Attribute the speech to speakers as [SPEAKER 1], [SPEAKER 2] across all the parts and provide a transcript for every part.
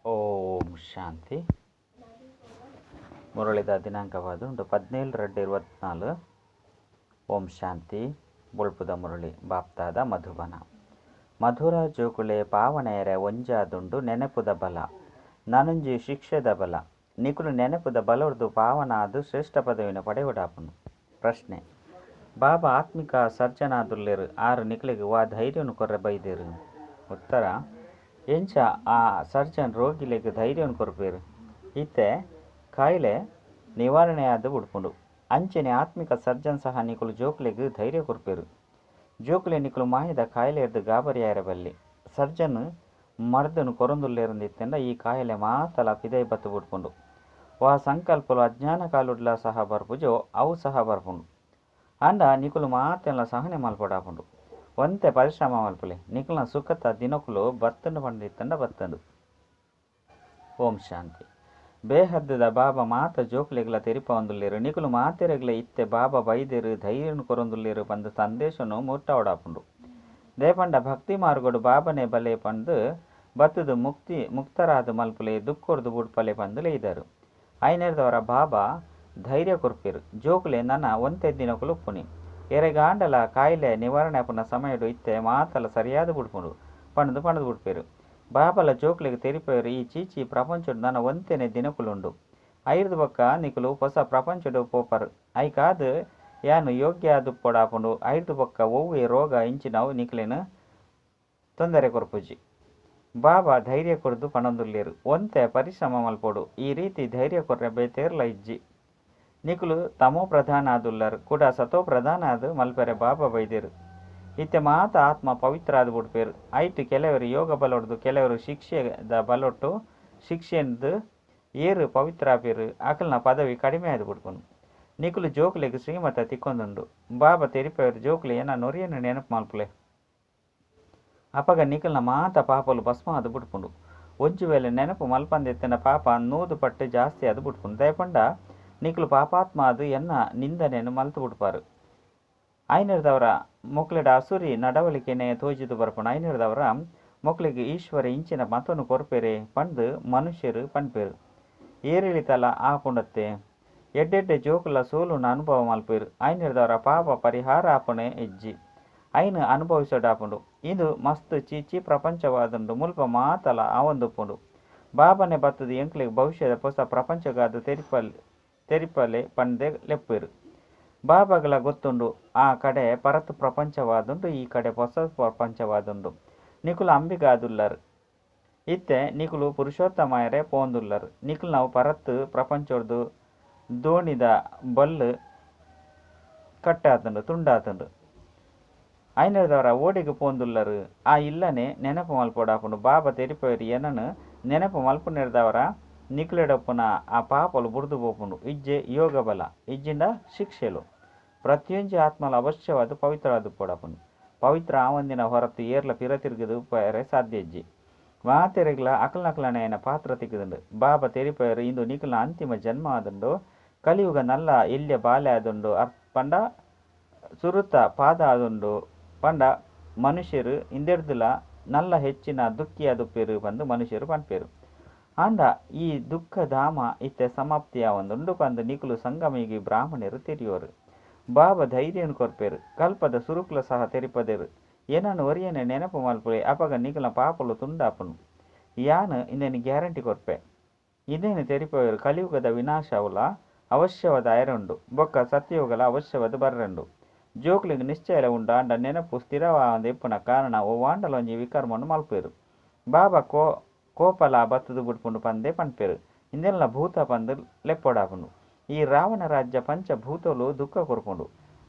[SPEAKER 1] ಓಂ ಶಾಂತಿ. ಮುರಳಿದ ದಿನಾಂಕವಾದ 17/2/24. ಓಂ ಶಾಂತಿ. ಬುಳ್ಪುದ ಮುರಳಿ ಬಾಪ್ತಾದ ಮಧುಬನ. ಮಧುರ ಜೋಕುಳೆ ಪಾವನೆಯರೆ ಒಂಜಾದುಂಡು ನೆನಪುದ ಬಲ ನನಂಜಿ ಶಿಕ್ಷೆದ ಬಲ ನಿಕುಲು ನೆನಪುದ ಬಲರ್ದು ಪಾವನಾದು ಶ್ರೇಷ್ಠ ಪದವಿನ ಪಡೆಯುಡಾಪುನು. ಪ್ರಶ್ನೆ: ಬಾಬಾ ಆತ್ಮಿಕ ಸರ್ಜನಾದುಲ್ಲೇರು ಆರು ನಿಕಲಿಗೆ ವಾ ಧೈರ್ಯನು ಕೊರ್ರೆ ಬೈದೇರು. ಉತ್ತರ: ಎಂಚ ಆ ಸರ್ಜನ್ ರೋಗಿಲೆಗ್ ಧೈರ್ಯವನ್ನು ಕೊರ್ಪೇರು. ಇತ್ತೆ ಕಾಯಿಲೆ ನಿವಾರಣೆಯಾದ ಉಡ್ಪುಂಡು. ಅಂಚನೆ ಆತ್ಮಿಕ ಸರ್ಜನ್ ಸಹ ನಿಕುಲು ಜೋಕ್ಲೆಗ್ ಧೈರ್ಯ ಕೊರ್ಪೇರು. ಜೋಕ್ಲೆ ನಿಕುಲು ಮಾಯದ ಕಾಯಿಲೆ ಎದ್ದು ಗಾಬರಿಯಾರ ಬಲ್ಲಿ ಸರ್ಜನ್ ಮರ್ದನು ಕೊರೊಂದುಲ್ಲೇರಂದಿತ್ತಂಡ ಈ ಕಾಯಿಲೆ ಮಾತಲ ಪಿದೈ ಬತ್ತು ಬಿಡ್ಪುಂಡು. ವಾ ಸಂಕಲ್ಪಲು ಅಜ್ಞಾನ ಕಾಲುಡ್ಲ ಸಹ ಬರ್ಪುಜೋ ಅವು ಸಹ ಬರ್ಪುಂಡು. ಅಂಡ ನಿಕುಲು ಮಾತೆಲ್ಲ ಸಹನೆ ಮಲ್ಪಡಾಪುಂಡು. ಒಂತೆ ಪರಿಶ್ರಮ ಮಲ್ಪಲೆ ನಿಕಲ್ನ ಸುಖತ ದಿನಕುಲು ಬತ್ತಂಡು ಪಂಡಿತ್ತಂಡ ಬತ್ತಂಡು. ಓಂ ಶಾಂತಿ. ಬೇಹದ್ದದ ಬಾಬಾ ಮಾತ ಜೋಕ್ಲೆಗ್ಲ ತೆರಿಪ ಒಂದುಲ್ಲೇರು ನಿಕುಲು ಮಾತೆರೆಗ್ಲ ಇತ್ತೆ ಬಾಬಾ ಬೈದೇರು ಧೈರ್ಯನು ಕೊರೊಂದುಲ್ಲೇರು ಪಂದು ಸಂದೇಶನು ಮುಟ್ಟಾವಡಾಪುಂಡು. ದೇಪಂಡ ಭಕ್ತಿ ಮಾರ್ಗೋಡು ಬಾಬನೆ ಬಲೆ ಪಂದು ಬತ್ತದು ಮುಕ್ತರಾದ ಮಲ್ಪಲೆ ದುಃಖೊರ್ದು ಬುಡ್ಪಲೆ ಪಂದು ಲೇಯ್ದರು. ಐನೇರ್ದವರ ಬಾಬಾ ಧೈರ್ಯ ಕೊರ್ಪೇರು. ಜೋಕ್ಲೆ ನನ್ನ ಒಂತೆ ದಿನಕುಲು ಉಪ್ಪುನಿ ಎರೆಗಾಂಡಲ ಕಾಯಿಲೆ ನಿವಾರಣೆ ಆಪುನ ಸಮಯಡು ಇತ್ತೆ ಮಾತಲ ಸರಿಯಾದ ಬುಡ್ಪುಂಡು ಪಣದು ಬುಡ್ಪೇರು. ಬಾಬಲ ಜೋಕ್ಲೆಗ್ ತೆರಿಪೇರು ಈ ಚೀಚಿ ಪ್ರಪಂಚಡು ನನ್ನ ಒಂತೆನೆ ದಿನಕುಲುಂಡು. ಐರ್ದು ಬೊಕ್ಕ ನಿಕುಲು ಹೊಸ ಪ್ರಪಂಚಡು ಪೋಪರು ಐಕಾದು ಯಾನು ಯೋಗ್ಯ ದುಪ್ಪೊಡಾಪುಂಡು. ಐರ್ದು ಬೊಕ್ಕ ಒವ್ವೆ ರೋಗ ಇಂಚಿನವು ನಿಕುಲೆನು ತೊಂದರೆ ಕೊರ್ಪುಜಿ. ಬಾಬಾ ಧೈರ್ಯ ಕೊರ್ದು ಪಣೊಂದುಲ್ಲೇರು ಒಂತೆ ಪರಿಶ್ರಮ ಮಲ್ಪೊಡು. ಈ ರೀತಿ ಧೈರ್ಯ ಕೊರ್ರೆ ಬೇತೇರ್ಲ ಇಜ್ಜಿ. ನಿಕುಲು ತಮೋ ಪ್ರಧಾನ ಆದುಲ್ಲರು ಕೂಡ ಸತೋ ಪ್ರಧಾನ ಆದು ಮಲ್ಪೆರೆ ಬಾಬಾ ಬೈದೇರು. ಇತ್ತೆ ಮಾತ ಆತ್ಮ ಪವಿತ್ರ ಆದು ಬಿಡ್ಪೇರು. ಐಟು ಕೆಲವರು ಯೋಗ ಬಲೊಡ್ದು ಕೆಲವರು ಶಿಕ್ಷೆದ ಬಲೊಟ್ಟು ಶಿಕ್ಷೆಂದು ಏರು ಪವಿತ್ರ ಆಪೇರು. ಅಕಲ್ನ ಪದವಿ ಕಡಿಮೆ ಆದು ಬಿಡ್ಪುನು. ನಿಕುಲು ಜೋಕ್ಲೆಗ್ ಶ್ರೀಮತ ತಿಕ್ಕೊಂದುಂಡು. ಬಾಬಾ ತೆರಿಪೇರು ಜೋಕ್ಲೆ ಏನ ನೊರಿಯನ್ನು ನೆನಪು ಮಲ್ಪುಲೆ ಅಪಗ ನಿಕಲ್ನ ಮಾತ ಪಾಪಲು ಭಸ್ಮ ಆದು ಬಿಡ್ಪುಂಡು. ಒಂಜು ವೇಳೆ ನೆನಪು ಮಲ್ಪಂದೆತ್ತಿನ ಪಾಪ 100 ಪಟ್ಟು ಜಾಸ್ತಿ ಆದು ಬಿಡ್ಪುಂಡು. ದಯಪಂಡ ನಿಕುಲು ಪಾಪಾತ್ಮ ಅದು ಎನ್ನ ನಿಂದನೆಯನ್ನು ಮಲ್ತು ಬಿಡ್ಪಾರು. ಐನರ್ದವರ ಮೊಕ್ಲೆಡ ಅಸುರಿ ನಡವಳಿಕೆನೆ ತೋಜಿದು ಬರ್ಪುಂಡು. ಐನರ್ದವರ ಮೊಕ್ಲಿಗೆ ಈಶ್ವರ ಇಂಚಿನ ಮತನು ಕೊರ್ಪೇರೆ ಪಂದು ಮನುಷ್ಯರು ಪನ್ಪೇರು. ಏರಿಳಿತಲ ಆಪುಂಡತ್ತೆ ಎಡ್ಡೆಡ್ಡೆ ಜೋಕುಲ ಸೋಲುನ ಅನುಭವ ಮಲ್ಪೇರು. ಐನರ್ದವರ ಪಾಪ ಪರಿಹಾರ ಆಪುಣೆ ಇಜ್ಜಿ ಐನು ಅನುಭವಿಸೋಡಾಪುಂಡು. ಇದು ಮಸ್ತ್ ಚೀಚಿ ಪ್ರಪಂಚವಾದುಂಡು ಮುಲ್ಪ ಮಾತಲ ಆವೊಂದುಪ್ಪುಂಡು. ಬಾಬನೆ ಬತ್ತದು ಎಂಕ್ಲೆಗ್ ಭವಿಷ್ಯದ ಹೊಸ ಪ್ರಪಂಚಗಾದು ತೆರಿಪಲೆ ಪಂದೆ ಲೆಪ್ಪೇರು. ಬಾಬಾಗಲ ಗೊತ್ತುಂಡು ಆ ಕಡೆ ಪರತ್ ಪ್ರಪಂಚವಾದುಂಡು ಈ ಕಡೆ ಹೊಸ ಪ್ರಪಂಚವಾದುಂಡು. ನಿಕುಲು ಅಂಬಿಗಾದುಲ್ಲರು ಇತ್ತೆ ನಿಕುಲು ಪುರುಷೋತ್ತಮಯರೇ ಪೋಂದುಲ್ಲರು. ನಿಕುಲು ನಾವು ಪರತ್ ಪ್ರಪಂಚೋರ್ದು ದೋಣಿದ ಬಲ್ಲು ಕಟ್ಟಾತುಂಡು ತುಂಡಾತುಂಡು. ಐನರ್ದವರ ಓಡಿಗೆ ಪೋಂದುಲ್ಲರು ಆ ಇಲ್ಲನೆ ನೆನಪು ಮಲ್ಪೊಡಾಪುಂಡು. ಬಾಬಾ ತೆರಿಪೇರು ಏನನು ನೆನಪು ಮಲ್ಪುನಿರ್ದವರ ನಿಕುಲೆಡಪ್ಪುನ ಆ ಪಾಪಲು ಬುಡ್ದು ಪೋಪುಂಡು. ಇಜ್ಜೆ ಯೋಗ ಬಲ ಇಜ್ಜಿಂಡ ಶಿಕ್ಷೆಲು ಪ್ರತಿಯೊಂಜಿ ಆತ್ಮಲು ಅವಶ್ಯವಾದ ಪವಿತ್ರವಾದ ಪೋಡಾಪುಂಡು. ಪವಿತ್ರ ಆವಂದಿನ ಹೊರತು ಏರ್ಲ ಪಿರತಿರ್ಗದು ಉಪಯರೆ ಸಾಧ್ಯ ಇಜ್ಜಿ. ಮಾತೆರೆಗ್ಲ ಅಕಲ್ನಕಲನೆಯನ ಪಾತ್ರ ತಿಕ್ಕದುಂಡು. ಬಾಬಾ ತೆರಿಪೇರು ಇಂದು ನಿಕಲ್ನ ಅಂತಿಮ ಜನ್ಮ ಆದುಂಡು. ಕಲಿಯುಗ ನಲ್ಲ ಎಲ್ಯ ಬಾಲೆ ಆದುಂಡು ಪಂಡ ಸುರುತ ಪಾದ ಆದುಂಡು ಪಂಡ ಮನುಷ್ಯರು ಇಂದೆಡ್ದುಲ ನಲ್ಲ ಹೆಚ್ಚಿನ ದುಃಖಿಯಾದುಪ್ಪೇರು ಬಂದು ಮನುಷ್ಯರು ಪನ್ಪೇರು. ಅಂಡ ಈ ದುಃಖಧಾಮ ಇತ್ತೆ ಸಮಾಪ್ತಿಯ ಒಂದುಂಡು ಪಂದು ನಿಕುಲು ಸಂಗಮಿಗಿ ಬ್ರಾಹ್ಮಣರು ತೆರಿಯೋರು. ಬಾಬಾ ಧೈರ್ಯನು ಕೊರ್ಪೇರು. ಕಲ್ಪದ ಸುರುಕ್ಲ ಸಹ ತೆರಿಪದೇರು. ಏನನ್ನು ಒರಿಯನೆ ನೆನಪು ಮಲ್ಪುಲೆ ಅಪಗ ನಿಕುಲ ಪಾಪಲು ತುಂಡಾಪುನು. ಯಾನು ಇಂದೆನು ಗ್ಯಾರಂಟಿ ಕೊರ್ಪೆ ಇದೇನು ತೆರಿಪೇರು. ಕಲಿಯುಗದ ವಿನಾಶವುಲ ಅವಶ್ಯವಾದ ಐರಂಡು ಬೊಕ್ಕ ಸತ್ಯಯುಗಲ ಅವಶ್ಯವಾದ ಬರ್ರಂಡು. ಜೋಕ್ಲಿಗೆ ನಿಶ್ಚಯಲ ಉಂಡು ಅಂಡ ನೆನಪು ಸ್ಥಿರವಾದ ಎಪ್ಪುನ ಕಾರಣ ಓ ವಾಂಡಲೊಂಜಿ ವಿಕರ್ಮನು ಮಲ್ಪೇರು. ಬಾಬಾ ಕೋಪಲ ಬತ್ತದು ಬಿಡ್ಪುಂಡು ಪಂದೆ ಪನ್ಪೇರು. ಇಂದೆಲ್ಲ ಭೂತ ಪಂದು ಲೆಪ್ಪೊಡಾಪುಂಡು. ಈ ರಾವಣ ರಾಜ್ಯ ಪಂಚಭೂತಲು ದುಃಖ ಕೊರ್ಪುಂಡು.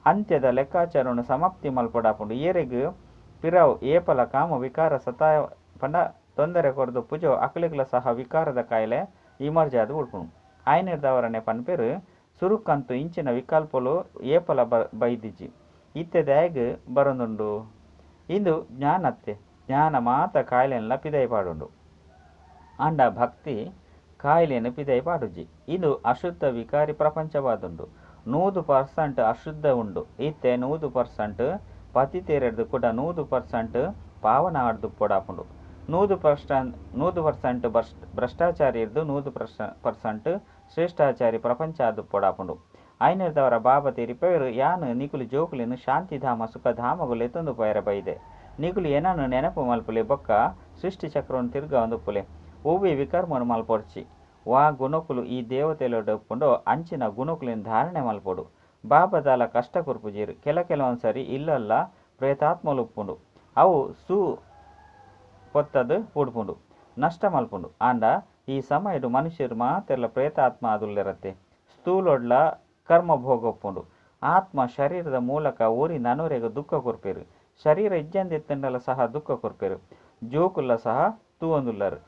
[SPEAKER 1] ಅಂತ್ಯದ ಲೆಕ್ಕಾಚಾರನು ಸಮಾಪ್ತಿ ಮಲ್ಪೊಡಾಪುಂಡು. ಏರೆಗ್ ಪಿರವು ಏಪಲ ಕಾಮ ವಿಕಾರ ಸತಾಯ ಪಂಡ ತೊಂದರೆ ಕೊರ್ದು ಪುಜೋ ಅಕಲಿಗ್ಲ ಸಹ ವಿಕಾರದ ಕಾಯಿಲೆ ಇಮರ್ಜಾದು ಬಿಡ್ಪುಂಡು. ಐನರ್ದವರನೆ ಪನ್ಪೇರು ಸುರುಕ್ಕಂತು ಇಂಚಿನ ವಿಕಲ್ಪಲು ಏಪಲ ಬೈದಿಜ್ಜಿ ಇತ್ತೆ ದಯಗ್ ಬರೊಂದುಂಡು. ಇಂದು ಜ್ಞಾನತ್ತೆ ಜ್ಞಾನ ಮಾತ ಕಾಯಿಲೆನ್ಲ ಪಿದೈ ಪಾಡುಂಡು. ಅಂಡ ಭಕ್ತಿ ಕಾಯಿಲೆಯನ್ನು ಪಿದೈ ಪಾಡುಜಿ. ಇದು ಅಶುದ್ಧ ವಿಕಾರಿ ಪ್ರಪಂಚವಾದುಂಡು. 100% ಅಶುದ್ಧ ಉಂಡು. ಇತ್ತೆ 100% ಪತಿತೇರೆಡ್ದು ಕೂಡ 100% ಪಾವನ ಆಡ್ದು ಪೊಡಾಪುಂಡು. 100% ಭ್ರಷ್ಟಾಚಾರಿ ಇರ್ದು 100% ಶ್ರೇಷ್ಠಾಚಾರಿ ಪ್ರಪಂಚಾದು ಪೊಡಾಪುಂಡು ಐನರ್ದವರ ಬಾಬ ತೆರಿಪೇರು ಯಾನು ನಿಕುಲು ಜೋಕುಲಿನ ಶಾಂತಿಧಾಮ ಸುಖಧಾಮಗುಲೆ ತಂದು ಪೈರ ಬೈದೆ ನಿಕುಲು ಏನನ್ನು ನೆನಪು ಮಲ್ಪುಲೆ ಬೊಕ್ಕ ಸೃಷ್ಟಿ ಚಕ್ರವನ್ನು ತಿರ್ಗ ಒಂದುಪುಲೆ ಓವಿ ವಿಕರ್ಮನು ಮಲ್ಪೊಡ್ಚಿ ವಾ ಗುಣಕುಲು ಈ ದೇವತೆಲೊಡಪ್ಪುಂಡು ಅಂಚಿನ ಗುಣಕುಲಿನ ಧಾರಣೆ ಮಲ್ಪೊಡು ಬಾಬದಾಲ ಕಷ್ಟ ಕುರ್ಪುಜೀರು ಕೆಲವೊಂದ್ಸರಿ ಇಲ್ಲಲ್ಲ ಪ್ರೇತಾತ್ಮಲು ಉಪ್ಪುಂಡು ಅವು పొత్తదు పూడుపుండు నష్టం అల్పుండు అండ ఈ సమయడు మనుష్యరు మాತೆಲ್ಲ ಪ್ರೇತಾತ್ಮ ಅದುಲ್ಲಿರತ್ತೆ ಸ್ಥೂಲೊಡ್ಲ ಕರ್ಮ ಭೋಗೊಪ್ಪುಂಡು ಆತ್ಮ ಶರೀರದ ಮೂಲಕ ಊರಿ ನನುರೆಗೆ ದುಃಖ ಕೊರ್ಪೇರು ಶರೀರ ಇಜ್ಜಂದೆತ್ತಂಡಲ ಸಹ ದುಃಖ ಕೊರ್ಪೇರು ಜೋಕುಲ್ಲ ಸಹ ತೂವೊಂದುಲ್ಲರು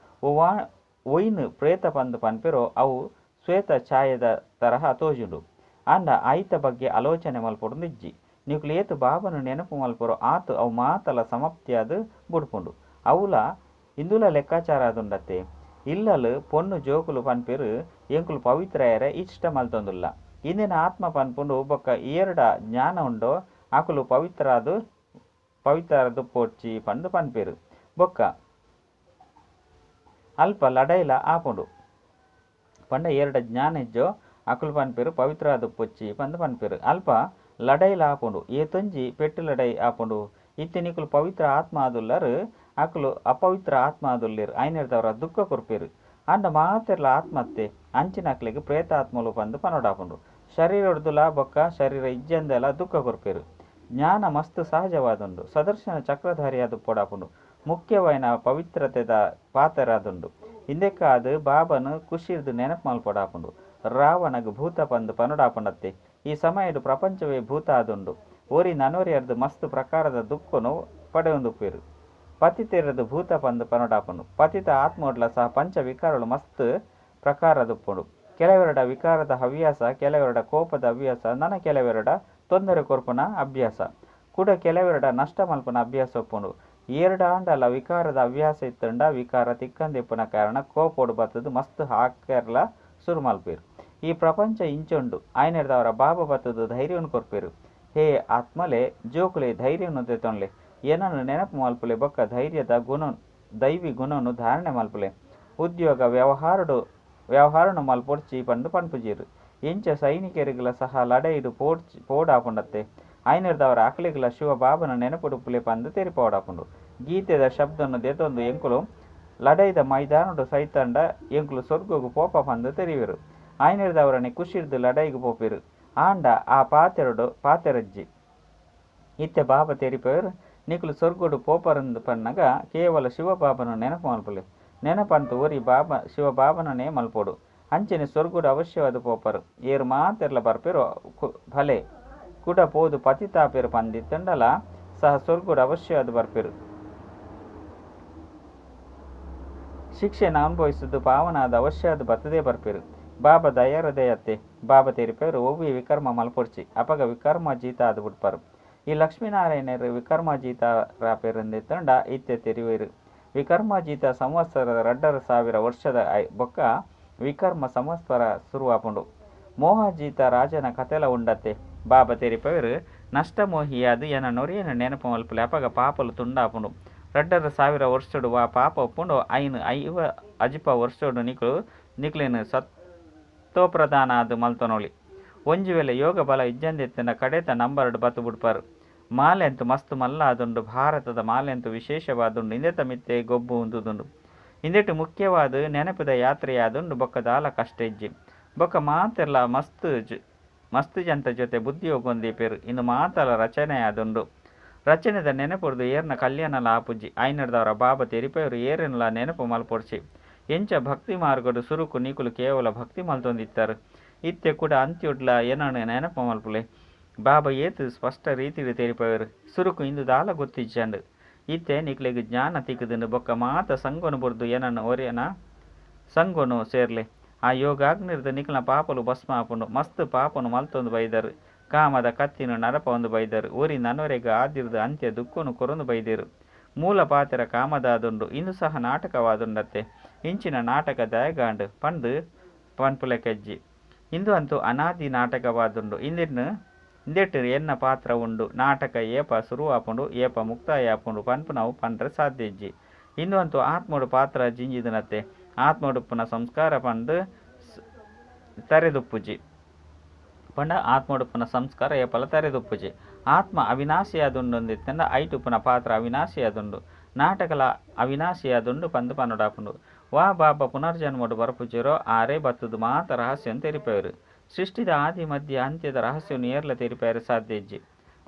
[SPEAKER 1] ಒಯ್ನು ಪ್ರೇತ ಪಂದು ಪನ್ಪೆರೋ ಅವು ಶ್ವೇತ ಛಾಯದ ತರಹ ತೋಜುಂಡು ಅಂಡ ಐತ ಬಗ್ಗೆ ಆಲೋಚನೆ ಮಲ್ಪೊಡು ನಿಜ್ಜಿ ನೀకులు ಏತು ಬಾಬನು ನೆನಪು ಮಲ್ಪೊರೋ ಆತು ಅವು ಮಾತಲ ಸಮಾಪ್ತಿಯಾದ ಬುಡ್ಪುಂಡು అవుల ఇందుల లెక్కాచార అదుండతే ఇల్లలు పొన్ను జోకులు పన్పేరు ఎంకులు పవిత్రయరే ఇష్టమల్తొందుల్ల ఇందిన ఆత్మ పన్పుండు బొక్క ఏరడ జ్ఞాన ఉండో ఆకులు పవిత్రదు పోడ్చి పండు పన్పేరు బొక్క అల్ప లడైల ఆపుండు పండ ఏరడ జ్ఞానిజ్జో ఆకులు పన్పేరు పవిత్రదు పొచ్చి పండు పన్పేరు అల్ప లడైల ఆపుండు ఏ తొంజి పెట్టు లడై ఆపుండు ಇತ್ತೆ ನಿಕುಲು ಪವಿತ್ರ ಆತ್ಮ ಆದುಲ್ಲರು ಅಕುಲು ಅಪವಿತ್ರ ಆತ್ಮ ಆದುಲ್ಲಿರು ಐನರ್ದವರ ದುಃಖ ಕೊರ್ಪೇರು ಅಂಡ ಮಾತೆರ್ಲ ಆತ್ಮತ್ತೆ ಅಂಚಿನಕ್ಲಿಗೆ ಪ್ರೇತಾತ್ಮಲು ಬಂದು ಪನೋಡಾಪುಂಡು ಶರೀರ ಹೊಡ್ದುಲ ಬೊಕ್ಕ ಶರೀರ ಇಜ್ಜಂದೆಲ ದುಃಖ ಕೊರ್ಪೇರು ಜ್ಞಾನ ಮಸ್ತ್ ಸಹಜವಾದುಂಡು ಸದರ್ಶನ ಚಕ್ರಧಾರಿಯಾದು ಪೋಡಾಪುಂಡು ಮುಖ್ಯವಾಯಿನ ಪವಿತ್ರತೆದ ಪಾತರಾದುಂಡು ಹಿಂದೆಕ್ಕ ಅದು ಬಾಬನು ಖುಷಿರ್ದು ನೆನಪು ಮಲ್ಪೊಡಾಪುಂಡು ರಾವಣಗ ಭೂತ ಬಂದು ಪನೋಡಾಪುಂಡತ್ತೆ ಈ ಸಮಯಡು ಪ್ರಪಂಚವೇ ಭೂತ ಆದುಂಡು ಓರಿ ನನೋರಿಯರ್ದು ಮಸ್ತ್ ಪ್ರಕಾರದ ದುಃಖನು ಪಡೆಯೊಂದುಪ್ಪೇರು ಪತಿತೆರದು ಭೂತ ಪಂದು ಪನೋಡಾಪುಂಡು ಪತಿತ ಆತ್ಮೋಡ್ಲ ಸಹ ಪಂಚ ವಿಕಾರಗಳು ಮಸ್ತ್ ಪ್ರಕಾರದುಪ್ಪುಂಡು ಕೆಲವೆರಡ ವಿಕಾರದ ಹವ್ಯಾಸ ಕೆಲವೆರಡ ಕೋಪದ ಹವ್ಯಾಸ ನನ ಕೆಲವೆರಡ ತೊಂದರೆ ಕೊರ್ಪುನ ಅಭ್ಯಾಸ ಕೂಡ ಕೆಲವೆರಡ ನಷ್ಟ ಮಲ್ಪನ ಅಭ್ಯಾಸ ಒಪ್ಪುಂಡು ಏರಡ ಆಂಡಲ ವಿಕಾರದ ಹವ್ಯಾಸ ಇತ್ತಂಡ ವಿಕಾರ ತಿಕ್ಕಂದಿಪ್ಪುನ ಕಾರಣ ಕೋಪೋಡು ಬತ್ತದು ಮಸ್ತ್ ಹಾಕೆರ್ಲ ಸುರು ಮಲ್ಪೇರು ಈ ಪ್ರಪಂಚ ಇಂಚೊಂಡು ಆಯ್ನೆರ್ದವರ ಬಾಬಾ ಬತ್ತದು ಧೈರ್ಯವನ್ನು ಕೊರ್ಪೇರು ಹೇ ಆತ್ಮಲೆ ಜೋಕುಲೆ ಧೈರ್ಯವನ್ನು ತೆತ್ತೊನ್ಲೆ ಏನನ್ನು ನೆನಪು ಮಲ್ಪುಲೆ ಬೊಕ್ಕ ಧೈರ್ಯದ ದೈವಿ ಗುಣವನ್ನು ಧಾರಣೆ ಮಲ್ಪುಲೆ ಉದ್ಯೋಗ ವ್ಯವಹಾರನು ಮಲ್ಪೊಡ್ಚಿ ಪಂಡು ಪನ್ಪುಜೀರು ಎಂಚ ಸೈನಿಕರಿಗಳ ಸಹ ಲಡೈಡು ಪೋಡಾಪುಂಡತ್ತೆ ಐನರ್ದವರ ಅಕ್ಲಿಗಳ ಶಿವ ಬಾಬನ ನೆನಪುಡುಪುಲೆ ಪಂದು ತೆರಿಪೋಡಾಪುಂಡು ಗೀತೆದ ಶಬ್ದನ್ನು ದೆತೊಂದು ಎಂಕುಲು ಲಡೈದ ಮೈದಾನಡು ಸೈತಂಡ ಎಂಕುಲು ಸ್ವರ್ಗಗು ಪೋಪ ಪಂದು ತೆರಿವೆರು ಐನರ್ದವರನೆ ಖುಷಿರ್ದು ಲಡೈಗು ಪೋಪೆರು ಆಂಡ ಆ ಪಾತೆರಜ್ಜಿ ಇತ್ತೆ ಬಾಬಾ ತೆರಿಪೇರು ನಿಕುಲು ಸ್ವರ್ಗುಡು ಪೋಪರಂದು ಪನ್ನಗ ಕೇವಲ ಶಿವಬಾಬನು ನೆನಪು ಮಲ್ಪುಲೆ ನೆನಪಂತು ಓರಿ ಬಾಬಾ ಶಿವಬಾಬನನೇ ಮಲ್ಪೋಡು ಅಂಚನೆ ಸ್ವರ್ಗುಡು ಅವಶ್ಯವಾದ ಪೋಪರು ಏರು ಮಾತೆರ್ಲ ಬರ್ಪೇರು ಭಲೆ ಕುಡ ಪೋದು ಪತಿತಾಪೇರು ಪಂದಿತ್ತಂಡಲ ಸಹ ಸ್ವರ್ಗುಡು ಅವಶ್ಯವಾದ ಬರ್ಪೇರು ಶಿಕ್ಷೆನ ಅನುಭವಿಸುವುದು ಪಾವನಾದ ಅವಶ್ಯವಾದ ಬತ್ತದೇ ಬರ್ಪೇರು ಬಾಬಾ ದಯಾರದಯತ್ತೆ ಬಾಬಾ ತೆರಿಪೇರು ಓವಿ ವಿಕರ್ಮ ಮಲ್ಪೊಡ್ಚಿ ಅಪಗ ವಿಕರ್ಮ ಜೀತ ಆದು ಬಿಡ್ಪಾರು ಈ ಲಕ್ಷ್ಮೀನಾರಾಯಣರು ವಿಕರ್ಮಾಜೀತ ರಾಪೇರಂದೆತ್ತಂಡ ಇತ್ತೆ ತೆರಿವೇರು ವಿಕರ್ಮಾಜೀತ ಸಂವತ್ಸರದ 2,000 ವರ್ಷದ ಬೊಕ್ಕ ವಿಕರ್ಮ ಸಂವತ್ಸರ ಶುರುವಾಪುಂಡು ಮೋಹಜೀತ ರಾಜನ ಕತೆಲ ಉಂಡತ್ತೆ ಬಾಬಾ ತೆರಿಪೇರು ನಷ್ಟಮೋಹಿಯಾದು ಎನ ನೊರಿಯನ ನೆನಪು ಮಲ್ಪುಲೆ ಅಪಗ ಪಾಪಲು ತುಂಡಾಪುಂಡು 2,000 ವರ್ಷಡು ವಾ ಪಾಪ ಒಪ್ಪುಂಡು ಐನು ಅಜಿಪ ವರ್ಷಡು ನಿಕ್ಲೇನು ಸತ್ತೋಪ್ರಧಾನ ಅದು ಮಲ್ತೊನೊಳಿ ಒಂಜಿ ವೇಳೆ ಯೋಗ ಬಲ ಇಜ್ಜಂದೆತ್ತಿನ ಕಡೆತ ನಂಬರ್ಡು ಬತ್ತು ಬಿಡ್ಪಾರು ಮಾಲೆಂತು ಮಸ್ತ್ ಮಲ್ಲ ಆದುಂಡು ಭಾರತದ ಮಾಲೆಂತು ವಿಶೇಷವಾದುಂಡು ಇಂದೆತ ಮಿತ್ತೆ ಗೊಬ್ಬು ಉಂದುದುಂಡು ಇಂದೆಟ್ಟು ಮುಖ್ಯವಾದ ನೆನಪಿದ ಯಾತ್ರೆಯಾದುಂಡು ಬೊಕ್ಕ ದಾಲ ಕಷ್ಟ ಇಜ್ಜಿ ಬೊಕ್ಕ ಮಾತೆಲ್ಲ ಮಸ್ತ್ ಜಂತ ಜೊತೆ ಬುದ್ಧಿ ಹೋಗೊಂದೀಪೇರು ಇನ್ನು ಮಾತಲ ರಚನೆ ಆದುಂಡು ರಚನೆದ ನೆನಪುಡ್ದು ಏರ್ನ ಕಲ್ಯಾಣಲ ಆಪುಜ್ಜಿ ಐನರ್ದವರ ಬಾಬಾ ತೆರಿಪೇರು ಏರಿನಲ ನೆನಪು ಮಲ್ಪೊಡ್ಚಿ ಎಂಚ ಭಕ್ತಿ ಮಾರ್ಗಡು ಸುರುಕು ನೀಕುಲು ಕೇವಲ ಭಕ್ತಿ ಮಲ್ತೊಂದಿತ್ತಾರೆ ಇತ್ತೆ ಕೂಡ ಅಂತ್ಯುಡ್ಲ ಏನನ್ನು ನೆನಪು ಮಲ್ಪುಲೆ ಬಾಬಾ ಏತು ಸ್ಪಷ್ಟ ರೀತಿಡು ತೆರಿಪೇರು ಸುರುಕು ಇಂದು ದಾಲ ಗೊತ್ತಿಜ್ಜಂಡು ಇತ್ತೆ ನಿಕ್ಲೆಗೆ ಜ್ಞಾನ ತಿಕ್ಕುದುಂಡು ಬೊಕ್ಕ ಮಾತ ಸಂಗೊನು ಬುರ್ದು ಏನನ್ನು ಒರೆಯನ ಸಂಗೊನು ಸೇರ್ಲೆ ಆ ಯೋಗಾಗ್ನಿರ್ದು ನಿಕ್ಲ ಪಾಪಲು ಭಸ್ಮ ಆಪುಂಡು ಮಸ್ತ್ ಪಾಪನು ಮಲ್ತೊಂದು ಬೈದರು ಕಾಮದ ಕತ್ತಿನ ನರಪ ಒಂದು ಬೈದರು ಊರಿ ನನ್ನೊರೆಗೆ ಆದಿರ್ದು ಅಂತ್ಯ ದುಃಖನು ಕೊರೊಂದು ಬೈದೇರು ಮೂಲ ಪಾತ್ರ ಕಾಮದಾದುಂಡು ಇಂದು ಸಹ ನಾಟಕವಾದುಂಡತ್ತೆ ಇಂಚಿನ ನಾಟಕ ದಯಗಾಂಡು ಪಂದು ಪನ್ಪುಲೆ ಕೆಜ್ಜಿ ಇಂದು ಅಂತೂ ಅನಾದಿ ನಾಟಕವಾದುಂಡು ಇಂದೆಟ್ಟು ಎನ್ನ ಪಾತ್ರ ಉಂಡು ನಾಟಕ ಏಪ ಶುರು ಆಪುಂಡು ಏಪ ಮುಕ್ತಾಯ ಆಪುಂಡು ಪನ್ಪು ನಾವು ಪಂಡ್ರೆ ಸಾಧ್ಯ ಇಜ್ಜಿ ಇಂದು ಅಂತೂ ಆತ್ಮೋಡು ಪಾತ್ರ ಜಿಂಜಿದನತ್ತೆ ಆತ್ಮೋಡುಪ್ಪನ ಸಂಸ್ಕಾರ ಪಂಡು ತರೆದುಪ್ಪುಜಿ ಪಂಡ ಆತ್ಮೋಡುಪ್ಪನ ಸಂಸ್ಕಾರ ಏಪಲ ತರೆದುಪ್ಪುಜಿ ಆತ್ಮ ಅವಿನಾಶಿಯಾದುಂಡೊಂದಿತ್ತಂಡ ಐಟುಪ್ಪನ ಪಾತ್ರ ಅವಿನಾಶಿಯಾದುಂಡು ನಾಟಕಲ ಅವಿನಾಶಿಯಾದುಂಡು ಪಂದು ಪನ್ನುಡಾಪುಂಡು ವಾ ಬಾಬ ಪುನರ್ಜನ್ಮೋಡು ಬರಪುಜಿರೋ ಆರೇ ಬತ್ತುದು ಮಾತ ರಹಸ್ಯಂ ತೆರಿಪೇರು ಸೃಷ್ಟಿದ ಆದಿ ಮಧ್ಯ ಅಂತ್ಯದ ರಹಸ್ಯವನ್ನು ಏರ್ಲ ತೆರಿಪೇರು ಸಾಧ್ಯಜ್ಜಿ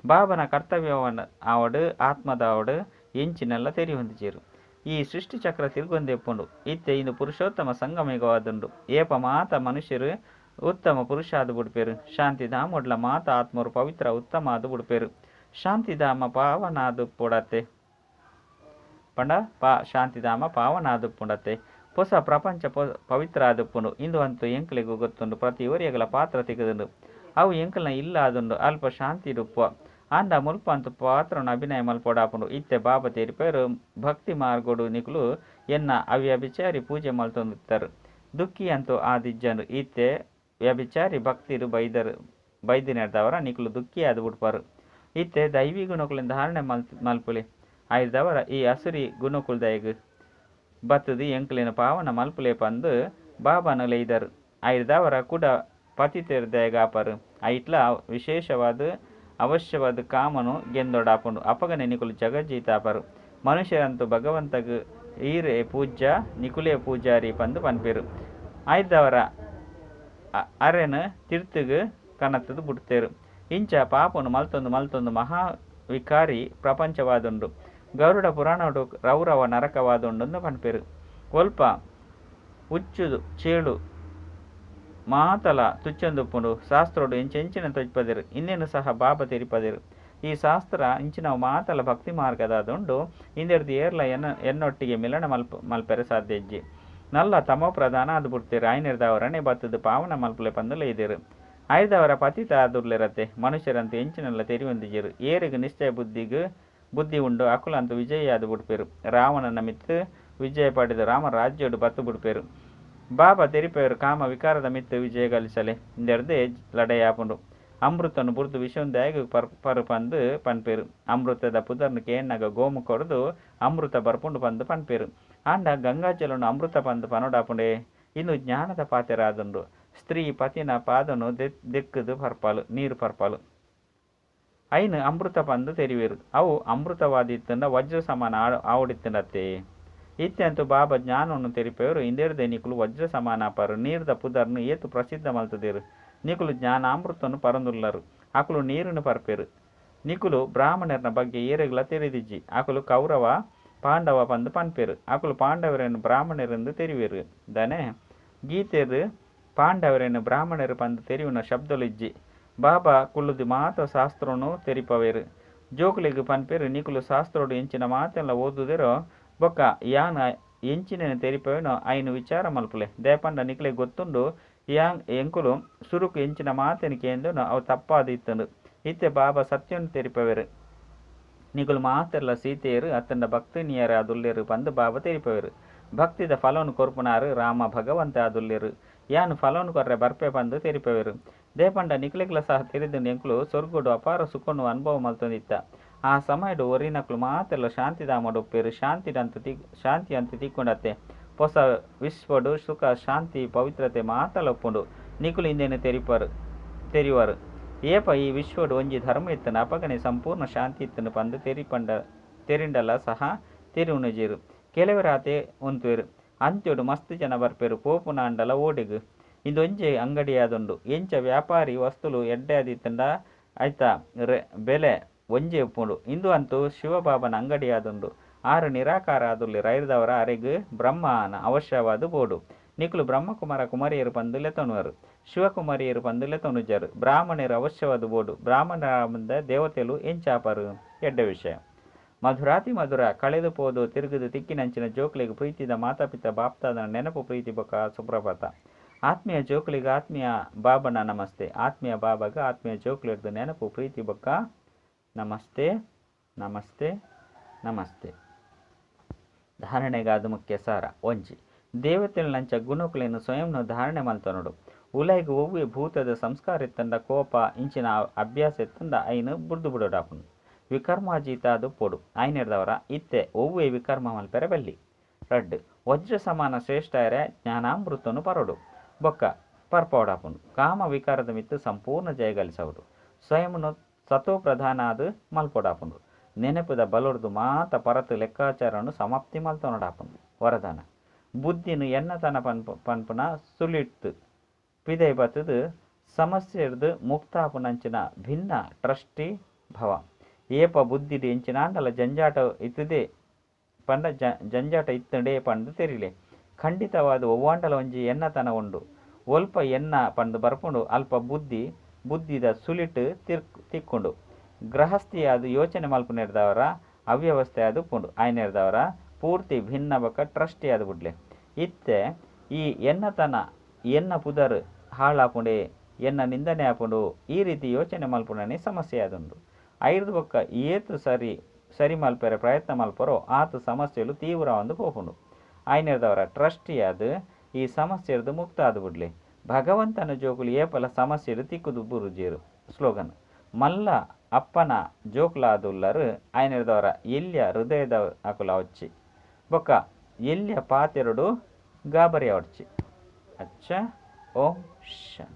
[SPEAKER 1] ಬಾಬನ ಕರ್ತವ್ಯವನ್ನು ಆವಡು ಆತ್ಮದವಡು ಎಂಚಿನೆಲ್ಲ ತೆರಿ ಹೊಂದಿಜೀರು ಈ ಸೃಷ್ಟಿ ಚಕ್ರ ತಿರುಗೊಂದೆಪ್ಪುಂಡು ಇತ್ತೆ ಇಂದು ಪುರುಷೋತ್ತಮ ಸಂಗಮಿಗವಾದುಂಡು ಏಪ ಮಾತ ಮನುಷ್ಯರು ಉತ್ತಮ ಪುರುಷಾದು ಬುಡ್ಪೇರು ಶಾಂತಿಧಾಮ ಒಡ್ಲ ಮಾತ ಆತ್ಮರು ಪವಿತ್ರ ಉತ್ತಮ ಆದು ಬುಡ್ಪೇರು ಶಾಂತಿಧಾಮ ಪಾವನಾದು ಪುಡತ್ತೆ ಪಂಡ ಶಾಂತಿಧಾಮ ಪಾವನಾದು ಪುಡತ್ತೆ ಹೊಸ ಪ್ರಪಂಚ ಪವಿತ್ರ ಆದುಪ್ಪುಂಡು ಇಂದು ಅಂತೂ ಎಂಕಲಿಗೂ ಗೊತ್ತುಂಡು ಪ್ರತಿ ಒರಿಯಗಳ ಪಾತ್ರ ತೆಗೆದುಂಡು ಅವು ಎಂಕಲ್ನ ಇಲ್ಲ ಆದುಂಡು ಅಲ್ಪ ಶಾಂತಿ ರುಪ್ಪ ಅಂಡ ಮುಲ್ಪ ಅಂತೂ ಪಾತ್ರನ ಅಭಿನಯ ಮಲ್ಪೊಡಾಪುಂಡು ಇತ್ತೆ ಬಾಬಾ ತೇರಿಪೇರು ಭಕ್ತಿ ಮಾರ್ಗೋಡು ನಿಕುಲು ಎನ್ನ ಅವ್ಯಭಿಚಾರಿ ಪೂಜೆ ಮಲ್ತೊಂದಿತ್ತರು ದುಃಖಿ ಅಂತೂ ಆದಿಜ್ಜನು ಇತ್ತೆ ವ್ಯಭಿಚಾರಿ ಭಕ್ತಿರು ಬೈದಿನದವರ ನಿಕುಲು ದುಃಖಿ ಆದು ಬಿಡ್ಪಾರು ಇತ್ತೆ ದೈವಿ ಗುಣಕುಲಿಂದ ಧಾರಣೆ ಮಲ್ಪುಲಿ ಆಯ್ದವರ ಈ ಹಸುರಿ ಗುಣಕುಲ್ದೈಗ್ ಬತ್ತದು ಎಂಕಲಿನ ಪಾವನ ಮಲ್ಪುಲೆ ಪಂದು ಬಾಬಾನು ಲೈದರು ಆಯ್ದವರ ಕೂಡ ಪತಿತೆರ್ದಯಗಾಪರು ಐಟ್ಲ ವಿಶೇಷವಾದ ಅವಶ್ಯವಾದ ಕಾಮನು ಗೆಂದೊಡಾಪುಂಡು ಅಪಗನೆ ನಿಕುಲು ಜಗಜ್ಜೀತಾಪರು ಮನುಷ್ಯರಂತೂ ಭಗವಂತಗ ಈರೆ ಪೂಜ್ಯ ನಿಕುಲೆ ಪೂಜಾರಿ ಪಂದು ಪನ್ಪೇರು ಆಯ್ದವರ ಅರೆನು ತಿರ್ತುಗು ಕನತ್ತದು ಬಿಡ್ತೇರು ಇಂಚ ಪಾಪನು ಮಲ್ತೊಂದು ಮಹಾವಿಕಾರಿ ಪ್ರಪಂಚವಾದುಂಡು ಗರುಡ ಪುರಾಣಡು ರೌರವ ನರಕವಾದುಂಡು ಪನ್ಪೇರು ಒಲ್ಪ ಉಚ್ಚುದು ಚೇಳು ಮಾತಲ ತುಚ್ಚಂದುಪ್ಪುಂಡು ಶಾಸ್ತ್ರೋಡು ಎಂಚೆಂಚಿನ ತೊಜ್ಪದಿರು ಇನ್ನೇನು ಸಹ ಬಾಬಾ ತೆರಿಪದಿರು ಈ ಶಾಸ್ತ್ರ ಇಂಚಿನ ಮಾತಲ ಭಕ್ತಿ ಮಾರ್ಗದಾದುಂಡು ಇಂದೆರ್ದು ಏರ್ಲ ಎನ್ನೊಟ್ಟಿಗೆ ಮಿಲನ ಮಲ್ಪೆರೆ ಸಾಧ್ಯಜ್ಜಿ ನಲ್ಲ ತಮೋ ಪ್ರಧಾನ ಅದು ಬಿಡ್ತೀರು ಆಯ್ನಿರ್ದವರನೇ ಬತ್ತದು ಪಾವನ ಮಲ್ಪಲೆ ಪಂದು ಇದ್ದೀರು ಆಯ್ದವರ ಪತಿತ ಆದುರ್ಲಿರತ್ತೆ ಮನುಷ್ಯರಂತೂ ಎಂಚಿನೆಲ್ಲ ತೆರಿ ಹೊಂದಿಜಿರು ಏರಿಗೂ ನಿಶ್ಚಯ ಬುದ್ಧಿ ಉಂಡು ಅಕುಲಂತೂ ವಿಜಯ ಅದು ಬಿಡ್ಪೇರು ರಾವಣನ ಮಿತ್ತು ವಿಜಯ ಪಡೆದು ರಾಮ ರಾಜ್ಯೋಡು ಬತ್ತು ಬಿಡ್ಪೇರು ಬಾಬಾ ತೆರಿಪೇರು ಕಾಮ ವಿಕಾರದ ಮಿತ್ತು ವಿಜಯ ಗಳಿಸಲೆ ಇಂದೆರ್ದೇ ಲಡೆಯಾಪುಂಡು ಅಮೃತನು ಬುರ್ದು ವಿಷೊಂದಾಗಿ ಪರು ಪಂದು ಪನ್ಪೇರು ಅಮೃತದ ಪುದರ್ನು ಕೇಣ್ಣಗ ಗೋಮು ಕೊರದು ಅಮೃತ ಬರ್ಪುಂಡು ಪಂದು ಪನ್ಪೇರು ಆಂಡ ಗಂಗಾಜಲನು ಅಮೃತ ಪಂದು ಪನೋಡಾಪುಂಡೆ ಇನ್ನು ಜ್ಞಾನದ ಪಾತೆರಾದುಂಡು ಸ್ತ್ರೀ ಪತಿನ ಪಾದನು ದೆಕ್ಕದು ಪರ್ಪಾಲು ನೀರು ಪರ್ಪಾಲು ಐನು ಅಮೃತ ಪಂದು ತೆರಿವೇರು ಅವು ಅಮೃತವಾದಿತ್ತಂದ ವಜ್ರ ಸಮಾನ ಆವಡಿತ್ತಂಡತ್ತೆ ಇತ್ಯಂತೂ ಬಾಬಾ ಜ್ಞಾನವನ್ನು ತೆರಿಪೇರು ಇಂದೆರ್ದೆ ನಿಕುಲು ವಜ್ರ ಸಮಾನ ಪರು ನೀರ್ದ ಪುದರ್ನು ಏತು ಪ್ರಸಿದ್ಧ ಮಲ್ತದೇರು ನಿಕುಲು ಜ್ಞಾನಾಮೃತನು ಪರಂದುಲ್ಲರು ಆಕುಲು ನೀರನ್ನು ಪರ್ಪೇರು ನಿಕುಲು ಬ್ರಾಹ್ಮಣರನ ಬಗ್ಗೆ ಏರೆಗಳ ತೆರೆದಿಜ್ಜಿ ಆಕುಲು ಕೌರವ ಪಾಂಡವ ಪಂದು ಪನ್ಪೇರು ಆಕುಲು ಪಾಂಡವರನ್ನು ಬ್ರಾಹ್ಮಣರೆಂದು ತೆರಿವೇರು ದನೆ ಗೀತೆರು ಪಾಂಡವರನ್ನು ಬ್ರಾಹ್ಮಣರು ಪಂದು ತೆರಿವಿನ ಶಬ್ದಲು ಇಜ್ಜಿ ಬಾಬಾ ಕುಲ್ಲುದು ಮಾತ ಶಾಸ್ತ್ರನು ತೆರಿಪವೇರು ಜೋಕುಲಿಗೆ ಪನ್ಪೇರು ನಿಕುಲು ಶಾಸ್ತ್ರೋಡು ಎಂಚಿನ ಮಾತೆಲ್ಲ ಓದುದಿರೋ ಬೊಕ್ಕ ಯಾನ ಎಂಚಿನ ತೆರಿಪವೇನೋ ಐನು ವಿಚಾರ ಮಲ್ಪುಲೆ ದೇಪಂಡ ನಿಕ್ಲೆ ಗೊತ್ತುಂಡು ಎಂಕುಲು ಸುರುಕು ಎಂಚಿನ ಮಾತೆನಿಕೆ ಎಂದು ಅವು ತಪ್ಪಾದಿತ್ತಂಡು ಇತ್ತೆ ಬಾಬಾ ಸತ್ಯವನ್ನು ತೆರಿಪವೇರು ನಿಕುಲು ಮಾತೆಲ್ಲ ಸೀತೆಯರು ಅತ್ತಂಡ ಭಕ್ತಿನಿಯರ ಅದುಲ್ಲೇರು ಪಂದು ಬಾಬಾ ತೆರಿಪವೇರು ಭಕ್ತಿದ ಫಲವನ್ನು ಕೊರ್ಪುನಾರು ರಾಮ ಭಗವಂತ ಅದುಲ್ಲೇರು ಯಾನು ಫಲವನ್ನು ಕೊರ್ರೆ ಬರ್ಪೆ ಪಂದು ತೆರಿಪವೇರು ದೇಪಂಡ ನಿಕ್ಲೆಗ್ಲ ಸಹ ತೆರಿದು ಎಂಕುಲು ಸೊರ್ಗುಡು ಅಪಾರ ಸುಖನು ಅನುಭವ ಮಲ್ತೊಂದಿತ್ತ ಆ ಸಮಯಡು ಒರಿನಕ್ಲು ಮಾತೆಲ್ಲ ಶಾಂತಿಧಾಮಡು ಒಪ್ಪೇರು ಶಾಂತಿ ಅಂತ ತಿಕ್ಕೊಂಡತ್ತೆ ಹೊಸ ವಿಶ್ವಡು ಸುಖ ಶಾಂತಿ ಪವಿತ್ರತೆ ಮಾತಲ ಒಪ್ಪುಂಡು ನಿಕುಲು ಇಂದೇನು ತೆರಿವಾರು ಏಪ ಈ ವಿಶ್ವಡು ಒಂಜಿ ಧರ್ಮ ಇತ್ತನು ಅಪಗನೆ ಸಂಪೂರ್ಣ ಶಾಂತಿ ಇತ್ತನು ಪಂದು ತೆರಿಂಡಲ್ಲ ಸಹ ತೆರಿವುಣಜೀರು ಕೆಲವರಾತೆ ಉಂತುವೆರು ಅಂತ್ಯೋಡು ಮಸ್ತ್ ಜನ ಬರ್ಪೇರು ಪೋಪುನ ಅಂಡಲ ಓಡಿಗು ಇಂದೊಂಜೆ ಅಂಗಡಿಯಾದುಂಡು ಎಂಚ ವ್ಯಾಪಾರಿ ವಸ್ತುಲು ಎಡ್ಡೆ ಆದಿತ್ತಂಡ ಆಯ್ತಾ ಬೆಲೆ ಒಂಜೆ ಉಪ್ಪುಂಡು ಇಂದು ಅಂತೂ ಶಿವಬಾಬನ ಅಂಗಡಿಯಾದುಂಡು ಆರು ನಿರಾಕಾರ ಆದುಲ್ಲಿ ರೈರ್ದವರ ಅರೆಗು ಬ್ರಹ್ಮನ ಅವಶ್ಯವಾದ ಬೋಡು ನಿಕುಲು ಬ್ರಹ್ಮಕುಮಾರ ಕುಮಾರಿಯರು ಪಂದುಲೆ ತೊನುವರು ಶಿವಕುಮಾರಿಯರು ಪಂದುಲೆ ತೊನುಜರು ಬ್ರಾಹ್ಮಣರು ಅವಶ್ಯವಾದ ಬೋಡು ಬ್ರಾಹ್ಮಣರ ಮುಂದೆ ದೇವತೆಲು ಎಂಚಾಪರು ಎಡ್ಡ ವಿಷಯ ಮಧುರಾತಿ ಮಧುರ ಕಳೆದು ಪೋದು ತಿರುಗುದು ತಿಕ್ಕಿನಂಚಿನ ಜೋಕ್ಲಿಗೆ ಪ್ರೀತಿದ ಮಾತಾಪಿತ ಬಾಪ್ತಾದ ನೆನಪು ಪ್ರೀತಿ ಬೊಕ ಸುಪ್ರಭಾತ ಆತ್ಮೀಯ ಜೋಕ್ಲಿಗೆ ಆತ್ಮೀಯ ಬಾಬನ ನಮಸ್ತೆ ಆತ್ಮೀಯ ಬಾಬಾಗ ಆತ್ಮೀಯ ಜೋಕ್ಲಿರ್ದು ನೆನಪು ಪ್ರೀತಿ ಬೊಕ್ಕ ನಮಸ್ತೆ ನಮಸ್ತೆ ನಮಸ್ತೆ ಧಾರಣೆಗಾದ ಮುಖ್ಯ ಸಾರ ಒಂಜಿ ದೇವತೆಲ್ ನಂಚ ಗುಣಕುಲೆನು ಸ್ವಯಂನು ಧಾರಣೆ ಮಲ್ತನೋಡು ಉಲೈಗು ಒವ್ವೆ ಭೂತದ ಸಂಸ್ಕಾರ ಇತ್ತಂಡ ಕೋಪ ಇಂಚಿನ ಅಭ್ಯಾಸ ಇತ್ತಂಡ ಐನು ಬುಡ್ದು ಬಿಡೋಡಾಪುನು ವಿಕರ್ಮಾಜೀತ ಅದು ಪೊಡು ಐನೆರ್ದವರ ಇತ್ತೆ ಒವ್ವೇ ವಿಕರ್ಮ ಮಲ್ಪೆರೆ ಬಲ್ಲಿ. ರಡ್ಡ್ ವಜ್ರ ಸಮಾನ ಶ್ರೇಷ್ಠರೆ ಜ್ಞಾನಾಮೃತನು ಪರಡು ಬೊಕ್ಕ ಪರ್ಪೋಡಾಪುಂಡು ಕಾಮ ವಿಕಾರದ ಮಿತ್ತು ಸಂಪೂರ್ಣ ಜಯಗಳಿಸವುಡು ಸ್ವಯಂನು ಸತೋ ಪ್ರಧಾನಾದ ಮಲ್ಪೊಡಾಪುಂಡು ನೆನಪುದ ಬಲೊರ್ದು ಮಾತ ಪರತು ಲೆಕ್ಕಾಚಾರನು ಸಮಾಪ್ತಿ ಮಲ್ತೊನಡಾಪುಂಡು. ವರದಾನ ಬುದ್ಧಿನು ಎನ್ನತನ ಪನ್ಪುನ ಸುಲಿಟ್ಟು ಪಿದೈ ಬತ್ತದು ಸಮಸ್ಯೆರ್ದು ಮುಕ್ತಾಪುನಂಚಿನ ಭಿನ್ನ ಟ್ರಸ್ಟಿ ಭವ ಏಪ ಬುದ್ಧಿಡು ಎಂಚಿನಾಂಡಲ ಜಂಜಾಟ ಇತ್ತದೇ ಪಂಡ ಜಂಜಾಟ ಇತ್ತಂಡೇ ಪಂಡು ತೆರಿಲೆ ಖಂಡಿತವಾದ ಒವ್ವಾಂಡಲ ಒಂಜಿ ಎನ್ನತನ ಉಂಡು ಒಲ್ಪ ಎನ್ನ ಪಂಡು ಬರ್ಪುಂಡು ಅಲ್ಪ ಬುದ್ಧಿದ ಸುಲಿಟ್ಟು ತಿಕ್ಕೊಂಡು ಗೃಹಸ್ಥಿಯಾದ ಯೋಚನೆ ಮಲ್ಪುನೆರ್ದವರ ಅವ್ಯವಸ್ಥೆ ಅದು ಪುಂಡು ಆಯ್ನೆರ್ದವರ ಪೂರ್ತಿ ಭಿನ್ನ ಬಕ್ಕ ಟ್ರಸ್ಟಿ ಅದು ಬಿಡ್ಲೆ ಇತ್ತೆ ಈ ಎನ್ನತನ ಎನ್ನ ಪುದರ್ ಹಾಳಾಪುಂಡೆ ಎನ್ನ ನಿಂದನೆ ಆಪುಂಡು ಈ ರೀತಿ ಯೋಚನೆ ಮಲ್ಪುಣನೆ ಸಮಸ್ಯೆ ಆದುಂಡು ಐದು ಬೊಕ್ಕ ಏತು ಸರಿ ಮಲ್ಪೆರೆ ಪ್ರಯತ್ನ ಮಲ್ಪರೋ ಆತು ಸಮಸ್ಯೆಲು ತೀವ್ರ ಒಂದು ಪೋಪುಂಡು ಆಯ್ನೆರ್ದವರ ಟ್ರಸ್ಟಿ ಅದು ಈ ಸಮಸ್ಯೆರ್ದು ಮುಕ್ತ ಆದು ಬಿಡ್ಲಿ ಭಗವಂತನ ಜೋಕುಲು ಏಪಲ ಸಮಸ್ಯೆರು ತಿಕ್ಕುದು ಬುರುಜೇರು ಸ್ಲೋಗನ್ ಮಲ್ಲ ಅಪ್ಪನ ಜೋಕ್ಲಾದುಲ್ಲರು ಆಯ್ನೆರ್ದವರ ಎಲ್ಯ ಹೃದಯದ ಅಕುಲ ಹೊಚ್ಚಿ ಬೊಕ್ಕ ಎಲ್ಯ ಪಾತೆರಡು ಗಾಬರಿ ಹೊಡ್ಚಿ ಅಚ್ಚ ಓಂ ಶ